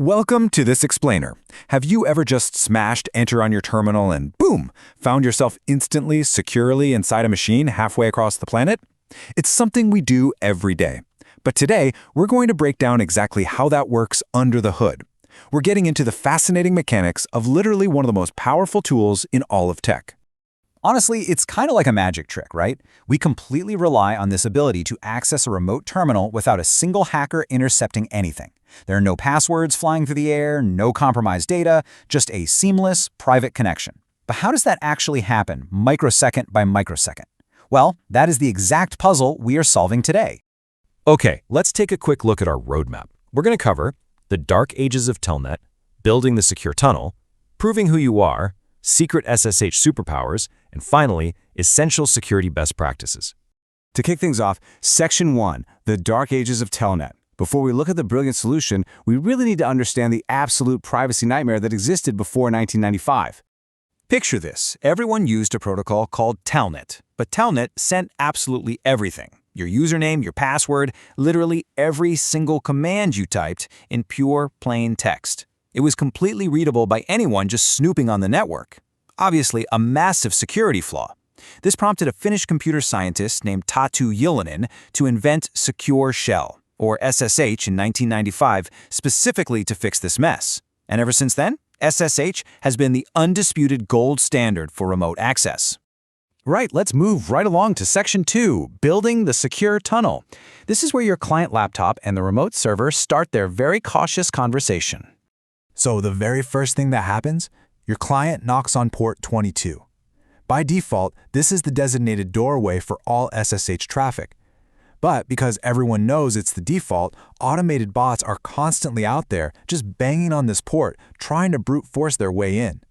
Welcome to this explainer. Have you ever just smashed enter on your terminal and boom, found yourself instantly, securely inside a machine halfway across the planet? It's something we do every day. But today, we're going to break down exactly how that works under the hood. We're getting into the fascinating mechanics of literally one of the most powerful tools in all of tech. Honestly, it's kind of like a magic trick, right? We completely rely on this ability to access a remote terminal without a single hacker intercepting anything. There are no passwords flying through the air, no compromised data, just a seamless, private connection. But how does that actually happen, microsecond by microsecond? Well, that is the exact puzzle we are solving today. Okay, let's take a quick look at our roadmap. We're going to cover the dark ages of Telnet, building the secure tunnel, proving who you are, secret SSH superpowers, and finally, essential security best practices. To kick things off, Section 1, the dark ages of Telnet. Before we look at the brilliant solution, we really need to understand the absolute privacy nightmare that existed before 1995. Picture this. Everyone used a protocol called Telnet, but Telnet sent absolutely everything. Your username, your password, literally every single command you typed in pure, plain text. It was completely readable by anyone just snooping on the network. Obviously, a massive security flaw. This prompted a Finnish computer scientist named Tatu Ylönen to invent Secure Shell, or SSH, in 1995, specifically to fix this mess. And ever since then, SSH has been the undisputed gold standard for remote access. Right, let's move right along to Section 2, building the secure tunnel. This is where your client laptop and the remote server start their very cautious conversation. So the very first thing that happens, your client knocks on port 22. By default, this is the designated doorway for all SSH traffic. But because everyone knows it's the default, automated bots are constantly out there just banging on this port, trying to brute force their way in.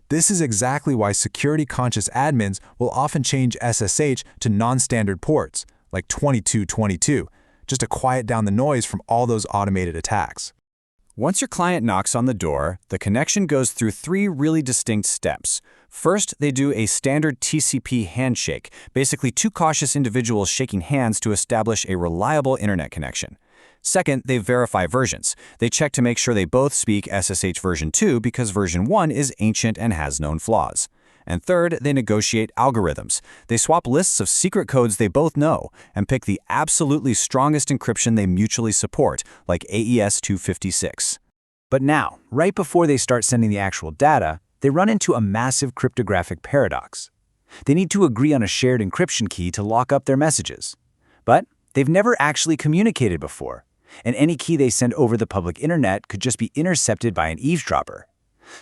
This is exactly why security-conscious admins will often change SSH to non-standard ports, like 2222, just to quiet down the noise from all those automated attacks. Once your client knocks on the door, the connection goes through three really distinct steps. First, they do a standard TCP handshake, basically two cautious individuals shaking hands to establish a reliable internet connection. Second, they verify versions. They check to make sure they both speak SSH version 2 because version 1 is ancient and has known flaws. And third, they negotiate algorithms. They swap lists of secret codes they both know and pick the absolutely strongest encryption they mutually support, like AES 256. But now, right before they start sending the actual data, they run into a massive cryptographic paradox. They need to agree on a shared encryption key to lock up their messages. But they've never actually communicated before, and any key they send over the public internet could just be intercepted by an eavesdropper.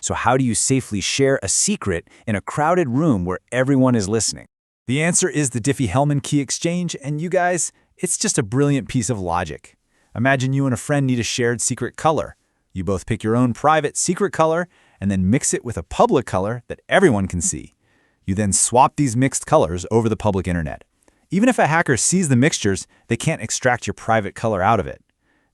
So how do you safely share a secret in a crowded room where everyone is listening? The answer is the Diffie-Hellman Key Exchange, and you guys, it's just a brilliant piece of logic. Imagine you and a friend need a shared secret color. You both pick your own private secret color and then mix it with a public color that everyone can see. You then swap these mixed colors over the public internet. Even if a hacker sees the mixtures, they can't extract your private color out of it.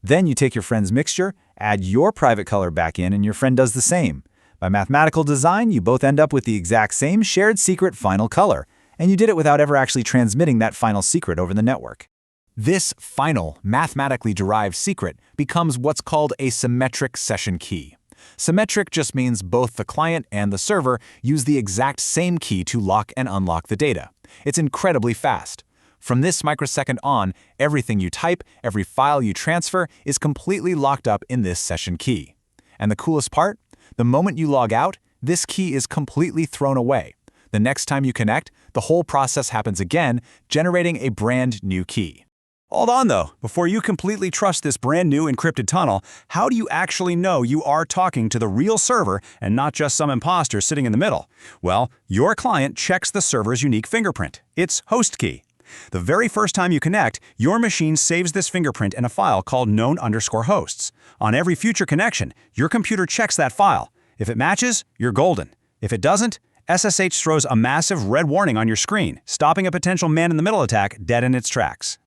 Then you take your friend's mixture, add your private color back in, and your friend does the same. By mathematical design, you both end up with the exact same shared secret final color, and you did it without ever actually transmitting that final secret over the network. This final, mathematically derived secret becomes what's called a symmetric session key. Symmetric just means both the client and the server use the exact same key to lock and unlock the data. It's incredibly fast. From this microsecond on, everything you type, every file you transfer is completely locked up in this session key. And the coolest part? The moment you log out, this key is completely thrown away. The next time you connect, the whole process happens again, generating a brand new key. Hold on though, before you completely trust this brand new encrypted tunnel, how do you actually know you are talking to the real server and not just some imposter sitting in the middle? Well, your client checks the server's unique fingerprint, its host key. The very first time you connect, your machine saves this fingerprint in a file called known_hosts. On every future connection, your computer checks that file. If it matches, you're golden. If it doesn't, SSH throws a massive red warning on your screen, stopping a potential man-in-the-middle attack dead in its tracks.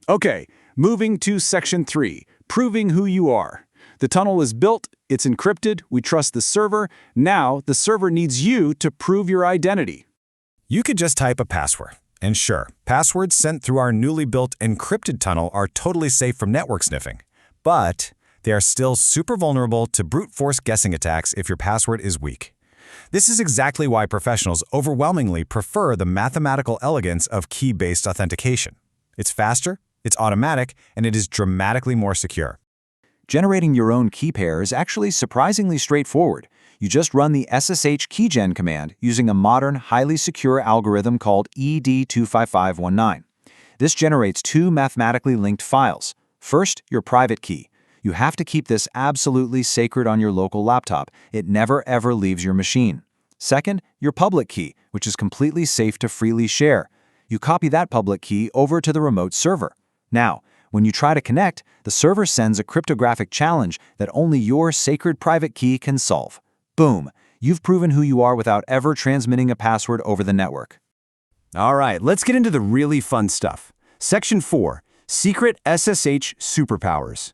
Okay, moving to Section 3, proving who you are. The tunnel is built, it's encrypted, we trust the server. Now, the server needs you to prove your identity. You could just type a password. And sure, passwords sent through our newly built encrypted tunnel are totally safe from network sniffing. But They are still super vulnerable to brute force guessing attacks if your password is weak. This is exactly why professionals overwhelmingly prefer the mathematical elegance of key-based authentication. It's faster, it's automatic, and it is dramatically more secure. Generating your own key pair is actually surprisingly straightforward. You just run the SSH keygen command using a modern, highly secure algorithm called ED25519. This generates two mathematically linked files. First, your private key. You have to keep this absolutely sacred on your local laptop. It never ever leaves your machine. Second, your public key, which is completely safe to freely share. You copy that public key over to the remote server. Now, when you try to connect, the server sends a cryptographic challenge that only your sacred private key can solve. Boom! You've proven who you are without ever transmitting a password over the network. All right, let's get into the really fun stuff. Section 4, Secret SSH Superpowers.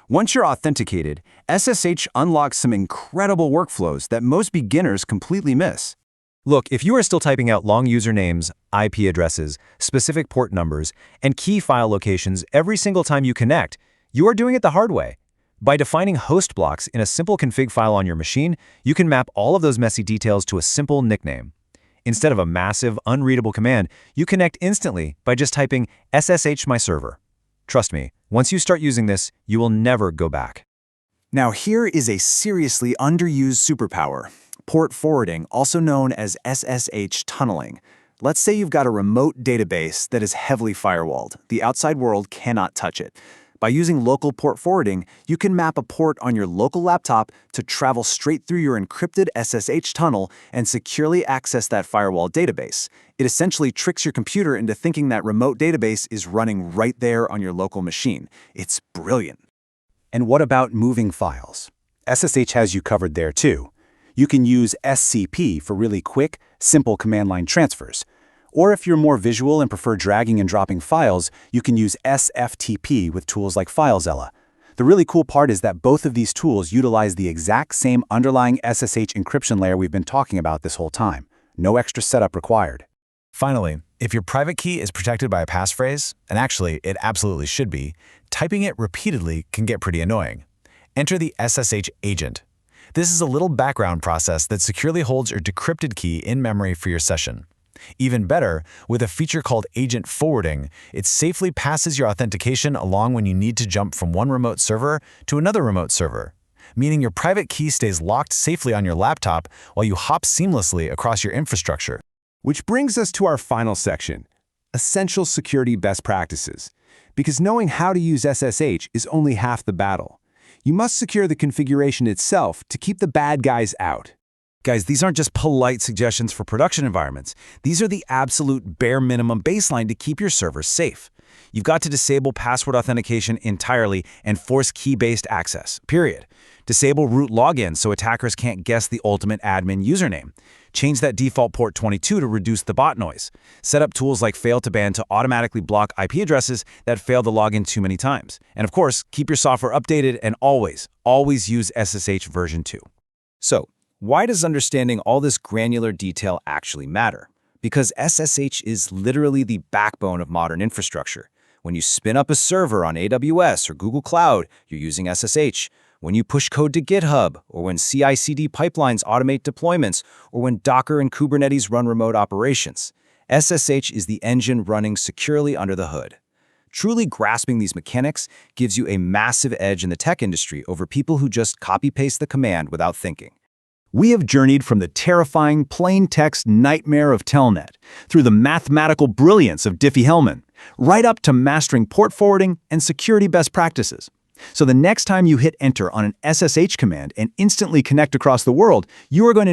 Once you're authenticated, SSH unlocks some incredible workflows that most beginners completely miss. Look, if you are still typing out long usernames, IP addresses, specific port numbers, and key file locations every single time you connect, you are doing it the hard way. By defining host blocks in a simple config file on your machine, you can map all of those messy details to a simple nickname. Instead of a massive, unreadable command, you connect instantly by just typing SSH my server. Trust me, once you start using this, you will never go back. Now here is a seriously underused superpower. Port forwarding, also known as SSH tunneling. Let's say you've got a remote database that is heavily firewalled. The outside world cannot touch it. By using local port forwarding, you can map a port on your local laptop to travel straight through your encrypted SSH tunnel and securely access that firewall database. It essentially tricks your computer into thinking that remote database is running right there on your local machine. It's brilliant. And what about moving files? SSH has you covered there too. You can use SCP for really quick, simple command line transfers. Or if you're more visual and prefer dragging and dropping files, you can use SFTP with tools like FileZilla. The really cool part is that both of these tools utilize the exact same underlying SSH encryption layer we've been talking about this whole time. No extra setup required. Finally, if your private key is protected by a passphrase, and actually it absolutely should be, typing it repeatedly can get pretty annoying. Enter the SSH agent. This is a little background process that securely holds your decrypted key in memory for your session. Even better, with a feature called agent forwarding, it safely passes your authentication along when you need to jump from one remote server to another remote server, meaning your private key stays locked safely on your laptop while you hop seamlessly across your infrastructure. Which brings us to our final section, Essential Security Best Practices. Because knowing how to use SSH is only half the battle. You must secure the configuration itself to keep the bad guys out. Guys, these aren't just polite suggestions for production environments. These are the absolute bare minimum baseline to keep your servers safe. You've got to disable password authentication entirely and force key-based access, period. Disable root login so attackers can't guess the ultimate admin username. Change that default port 22 to reduce the bot noise. Set up tools like fail2ban to automatically block IP addresses that fail to log in too many times. And of course, keep your software updated and always use SSH version 2. So, why does understanding all this granular detail actually matter? Because SSH is literally the backbone of modern infrastructure. When you spin up a server on AWS or Google Cloud, you're using SSH. When you push code to GitHub, or when CI/CD pipelines automate deployments, or when Docker and Kubernetes run remote operations, SSH is the engine running securely under the hood. Truly grasping these mechanics gives you a massive edge in the tech industry over people who just copy-paste the command without thinking. We have journeyed from the terrifying plain text nightmare of Telnet, through the mathematical brilliance of Diffie-Hellman, right up to mastering port forwarding and security best practices. So the next time you hit enter on an SSH command and instantly connect across the world, you are going to know